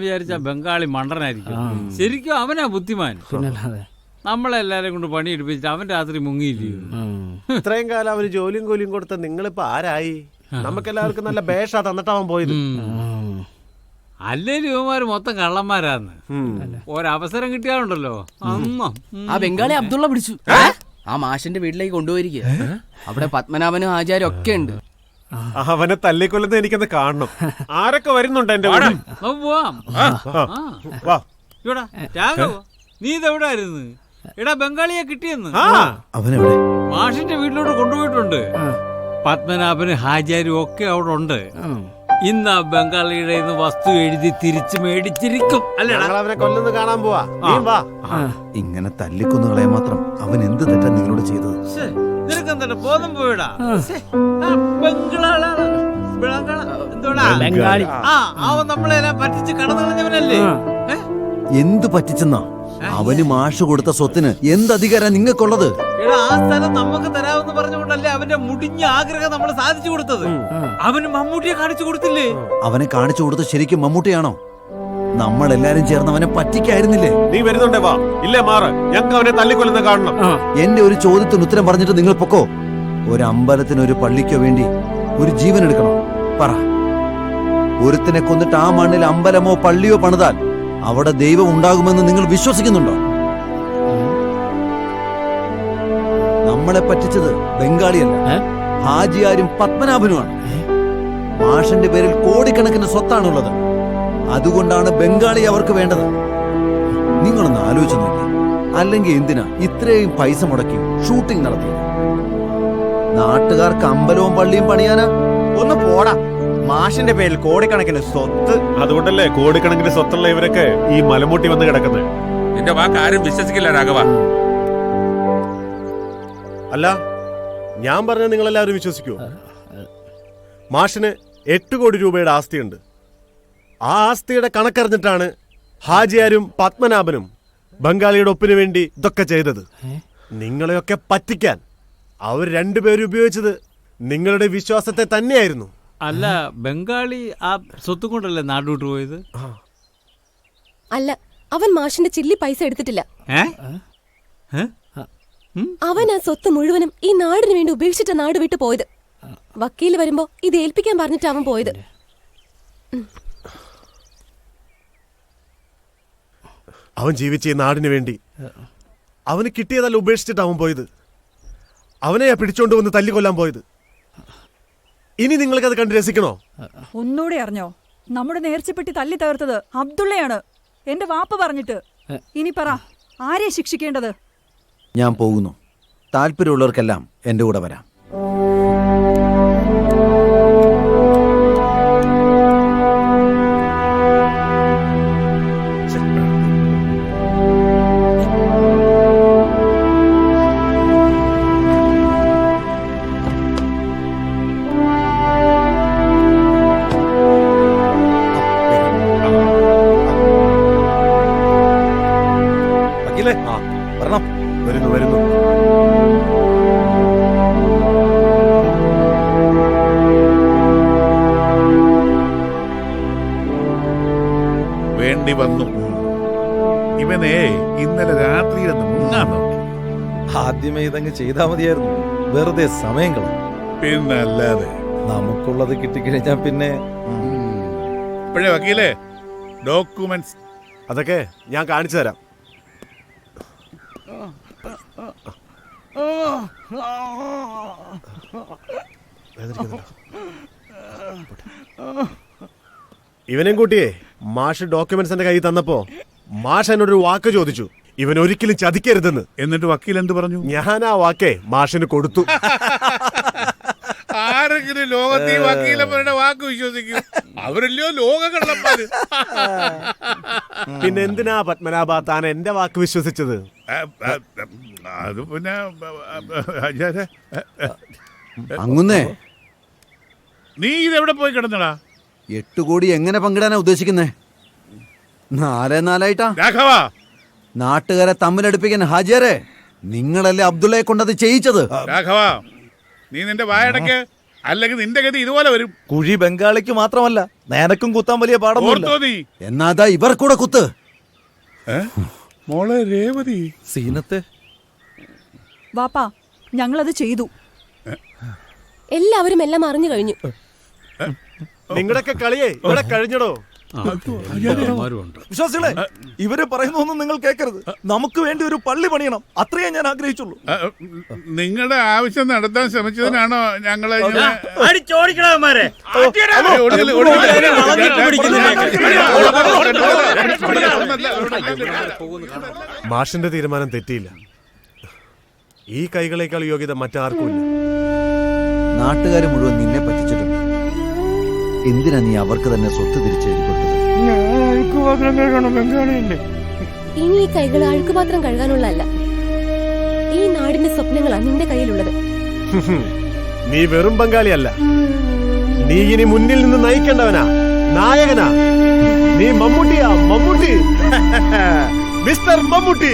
വിചാരിച്ച ബംഗാളി മണ്ടനായിരിക്കും. ശരിക്കും അവനാ ബുദ്ധിമാൻ. നമ്മളെല്ലാരും കൊണ്ട് പണി എടുപ്പിച്ചിട്ട് അവൻ രാത്രി മുങ്ങിയില്ലയോ? ഇത്രയും കാലം അവന് ജോലിയും കൂലിയും കൊടുത്ത നിങ്ങളിപ്പോ ആരായി? നമുക്കെല്ലാവർക്കും നല്ല ബേഷാ തന്നിട്ടാവാൻ പോയത്. അല്ലേലും ഇവന്മാര് മൊത്തം കള്ളന്മാരാന്ന്. ഒരവസരം കിട്ടിയാലുണ്ടല്ലോ ആ ബംഗാളി അബ്ദുള്ള പിടിച്ചു. ആ മാഷിന്റെ വീട്ടിലേക്ക് കൊണ്ടുപോയിരിക്കുക. അവിടെ പത്മനാഭനും ആചാര്യം ഒക്കെ ഉണ്ട്. അവനെ തല്ലിക്കൊല്ലുന്നത് എനിക്കൊന്ന് കാണണം. ആരൊക്കെ വരുന്നുണ്ട് എന്റെ കൂടെ? പോവാം. നീ ഇതെവിടെ ആയിരുന്നു? എടാ ബംഗാളിയെ കിട്ടിയെന്ന്. അവനെവിടെ? മാഷിന്റെ വീട്ടിലോട്ട് കൊണ്ടുപോയിട്ടുണ്ട്. പത്മനാഭന് ഹാജാരും ഒക്കെ അവിടെ ഉണ്ട്. ഇന്ന് ആ ബംഗാളിയുടെ വസ്തു എഴുതി തിരിച്ചു മേടിച്ചിരിക്കും. അവനെ കൊല്ലുന്നത് കാണാൻ പോവാ. ഇങ്ങനെ തല്ലിക്കൊന്നുകളെ മാത്രം അവൻ എന്ത് തെറ്റാ നിങ്ങളോട് ചെയ്തത്? നിനക്കെന്താ ബോധം പോയിടാ? അവൻ നമ്മളെല്ലാം പറ്റിച്ച് കടന്നു കളഞ്ഞവനല്ലേ? എന്ത് പറ്റിച്ചെന്നാ? അവന് മാഷ് കൊടുത്ത സ്വത്തിന് എന്ത് അധികാരം നിങ്ങൾക്കുള്ളത്? എടാ ആ സ്ഥലം നമുക്ക് തരാമെന്ന് പറഞ്ഞുകൊണ്ടല്ലേ അവന്റെ മുടിഞ്ഞ ആഗ്രഹം നമ്മൾ സാധിച്ചു കൊടുത്തത്. അവന് മമ്മൂട്ടിയെ കാണിച്ചു കൊടുത്തില്ലേ? അവനെ കാണിച്ചു കൊടുത്ത ശരിക്കും മമ്മൂട്ടിയാണോ? നമ്മളെല്ലാരും ചേർന്ന് അവനെ പറ്റിക്കായിരുന്നില്ലേ? നീ വരുന്നുണ്ടേ വാ. ഇല്ലേ മാറ്. ഞങ്ങൾക്ക് അവനെ തല്ലിക്കൊല്ലുന്ന കാണണം. എന്റെ ഒരു ചോദ്യത്തിന് ഉത്തരം പറഞ്ഞിട്ട് നിങ്ങൾ പൊക്കോ. ഒരു അമ്പലത്തിന് ഒരു പള്ളിക്കോ വേണ്ടി ഒരു ജീവൻ എടുക്കണം. പറ, ഒരുത്തിനെ കൊന്നിട്ട് ആ മണ്ണിൽ അമ്പലമോ പള്ളിയോ പണിതാൽ അവിടെ ദൈവം ഉണ്ടാകുമെന്ന് നിങ്ങൾ വിശ്വസിക്കുന്നുണ്ടോ? നമ്മളെ പറ്റിച്ചത് ബംഗാളിയല്ല, ഹാജിയാരും പത്മനാഭനുമാണ്. മാഷിന്റെ പേരിൽ കോടിക്കണക്കിന് സ്വത്താണുള്ളത്. അതുകൊണ്ടാണ് ബംഗാളി അവർക്ക് വേണ്ടത്. നിങ്ങളൊന്ന് ആലോചിച്ച് നോക്കി. അല്ലെങ്കിൽ എന്തിനാ ഇത്രയും പൈസ മുടക്കി ഷൂട്ടിംഗ് നടത്തിയത്? നാട്ടുകാർക്ക് അമ്പലവും പള്ളിയും പണിയാനാ? ഒന്ന് പോടാ. മാഷിന്റെ പേരിൽ കോടിക്കണക്കിന് സ്വത്ത്. അതുകൊണ്ടല്ലേ കോടിക്കണക്കിന് സ്വത്തുള്ള ഇവരൊക്കെ ഈ മലമൂട്ടി വന്ന് കിടക്കുന്നത്. നിന്റെ വാക്ക് ആരും വിശ്വസിക്കില്ല രാഘവ. അല്ല, ഞാൻ പറഞ്ഞ നിങ്ങളെല്ലാവരും വിശ്വസിക്കുമോ? മാഷിന് 8 കോടി രൂപയുടെ ആസ്തിയുണ്ട്. ആ ആസ്തിയുടെ കണക്കറിഞ്ഞിട്ടാണ് ഹാജിയാരും പത്മനാഭനും ബംഗാളിയുടെ ഒപ്പിന് വേണ്ടി ഇതൊക്കെ ചെയ്തത്. നിങ്ങളെയൊക്കെ പറ്റിക്കാൻ അവർ രണ്ടുപേരും ഉപയോഗിച്ചത് നിങ്ങളുടെ വിശ്വാസത്തെ തന്നെയായിരുന്നു. അല്ല, ബംഗാളി ആ സ്വത്ത് കൊണ്ടല്ലേ നാടുവിട്ട് പോയത്? അല്ല, അവൻ മാഷിന്റെ ചില്ലി പൈസ എടുത്തിട്ടില്ല. അവൻ ആ സ്വത്ത് മുഴുവനും ഈ നാടിന് വേണ്ടി ഉപേക്ഷിച്ച നാട് വിട്ടു പോയത്. വക്കീല് വരുമ്പോ ഇത് ഏൽപ്പിക്കാൻ പറഞ്ഞിട്ട് അവൻ പോയത്. അവൻ ജീവിച്ച ഈ നാടിന് വേണ്ടി അവന് കിട്ടിയതല്ല ഉപേക്ഷിച്ചിട്ട് അവൻ പോയത്. അവനെയാ പിടിച്ചോണ്ട് വന്ന് തല്ലിക്കൊല്ലാൻ പോയത്. ഇനി നിങ്ങൾക്കത് കണ്ട് രസിക്കണോ? ഒന്നൂടെ അറിഞ്ഞോ, നമ്മുടെ നേർച്ചപ്പെട്ടി തല്ലി തകർത്തത് അബ്ദുള്ളയാണ്, എന്റെ വാപ്പ പറഞ്ഞിട്ട്. ഇനി പറ, ആരെ ശിക്ഷിക്കേണ്ടത്? ഞാൻ പോകുന്നു. താല്പര്യമുള്ളവർക്കെല്ലാം എന്റെ കൂടെ വരാം. വേണ്ടി വന്നു. ഇവനെ ഇന്നലെ രാത്രിയിലൊന്ന് മുങ്ങാൻ നോക്കി. ആദ്യമേ ഇതങ്ങ് ചെയ്താൽ മതിയായിരുന്നു. വെറുതെ സമയം കളഞ്ഞു. പിന്നല്ലാതെ നമുക്കുള്ളത് കിട്ടിക്കഴിഞ്ഞാൽ പിന്നെ. ഇപ്പോഴേ വക്കീലേ, ഡോക്യുമെന്റ്സ് അതൊക്കെ ഞാൻ കാണിച്ചു തരാം. ഇവനെയും കൂട്ടിയേ മാഷ് ഡോക്യുമെന്റ്സ് എന്റെ കയ്യിൽ തന്നപ്പോ മാഷ് എന്നോടൊരു വാക്ക് ചോദിച്ചു, ഇവൻ ഒരിക്കലും ചതിക്കരുതെന്ന്. എന്നിട്ട് വക്കീൽ എന്ത് പറഞ്ഞു? ഞാൻ ആ വാക്കേ മാഷിന് കൊടുത്തു. ആരെങ്കിലും ലോകത്തെ വക്കീലന്മാരുടെ വാക്ക് വിശ്വസിക്കും? അവരല്ലയോ ലോക കള്ളന്മാര്. പിന്നെ എന്തിനാ പത്മനാഭ താൻ എന്റെ വാക്ക് വിശ്വസിച്ചത്? അത് പിന്നെ അങ്ങുന്നേ, നീ ഇതെവിടെ പോയി കിടന്നടാ? 8 കോടി എങ്ങനെ പങ്കിടാനാ ഉദ്ദേശിക്കുന്നേ? 4-4 രാഘവ, നാട്ടുകാരെ തമ്മിലടുപ്പിക്കാൻ ഹാജിയാരെ നിങ്ങളല്ലേ അബ്ദുള്ളയെ കൊണ്ടത് ചെയ്യിച്ചത്? രാഘവ, നീ നിന്റെ വായടക്ക്. അല്ലെങ്കിൽ നിന്റെ ഗതി ഇതുപോലെ വരും. കുഴി ബംഗാളിക്ക് മാത്രമല്ല നേനക്കും കുത്താൻ വലിയ പാടൊന്നുമില്ല. ഓർത്തോ നീ? എന്നാതാ ഇവർ കൂടെ കുത്ത്. മോളെ രേവതി, സീനത്തെ വാപ്പാ ഞങ്ങളത് ചെയ്തു. എല്ലാവരും എല്ലാം അറിഞ്ഞു കഴിഞ്ഞു. നിങ്ങളുടെയൊക്കെ കളിയേ ഇവിടെ കഴിഞ്ഞടോ. ഉണ്ട്. വിശ്വാസികളെ, ഇവര് പറയുന്നൊന്നും നിങ്ങൾ കേൾക്കരുത്. നമുക്ക് വേണ്ടി ഒരു പള്ളി പണിയണം, അത്രയേ ഞാൻ ആഗ്രഹിച്ചുള്ളൂ. നിങ്ങളുടെ ആവശ്യം നടത്താൻ ശ്രമിച്ചതിനാണോ ഞങ്ങളെ മാഷിന്റെ തീരുമാനം തെറ്റിയില്ല. ഈ കൈകളേക്കാൾ യോഗ്യത മറ്റാർക്കുമില്ല. നാട്ടുകാർ മുഴുവൻ നിന്നെ പറ്റിച്ചിട്ടുണ്ട്. എന്തിനാ നീ അവർക്ക് തന്നെ സ്വത്ത് തിരിച്ചെഴുതി കൊടുത്തത്? ഇനി ഈ കൈകൾ അഴുക്കുപാത്രം കഴുകാനുള്ളതല്ല, ഈ നാടിന്റെ സ്വപ്നങ്ങളാണ് നിന്റെ കയ്യിലുള്ളത്. നീ വെറും ബംഗാളിയല്ല, നീ ഇനി മുന്നിൽ നിന്ന് നയിക്കേണ്ടവനാ, നായകനാ. നീ മമ്മൂട്ടിയാ, മമ്മൂട്ടി. മിസ്റ്റർ മമ്മൂട്ടി.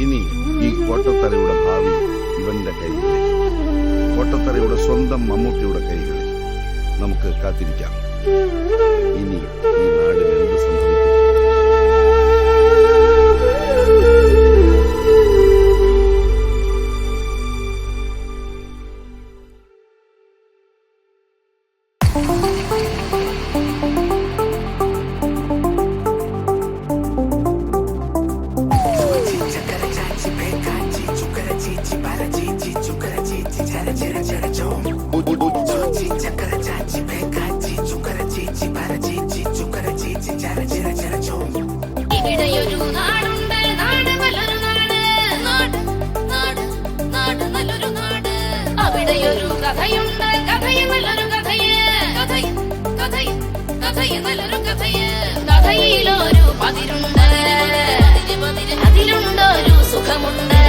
ഇനി ഈ കോട്ടത്തറയുടെ ഭാവി ഇവന്റെ കൈകളിൽ, കോട്ടത്തറയുടെ സ്വന്തം മമ്മൂട്ടിയുടെ കൈകളിൽ. നമുക്ക് കാത്തിരിക്കാം ഇനി ഈ നാടിന് എന്ത് സംഭവിക്കും. ഇവിടെയൊരു നാടുണ്ട്, നാട് നല്ലൊരു നാട്, നാട് നാട് നാട് നല്ലൊരു നാട്. അവിടെയൊരു കഥയുണ്ട്, കഥയും നല്ലൊരു കഥയ്, കഥയും കഥയും കഥയും നല്ലൊരു കഥയ്. കഥയിലൊരു പതിരുണ്ട്, അതിലുണ്ടൊരു സുഖമുണ്ട്.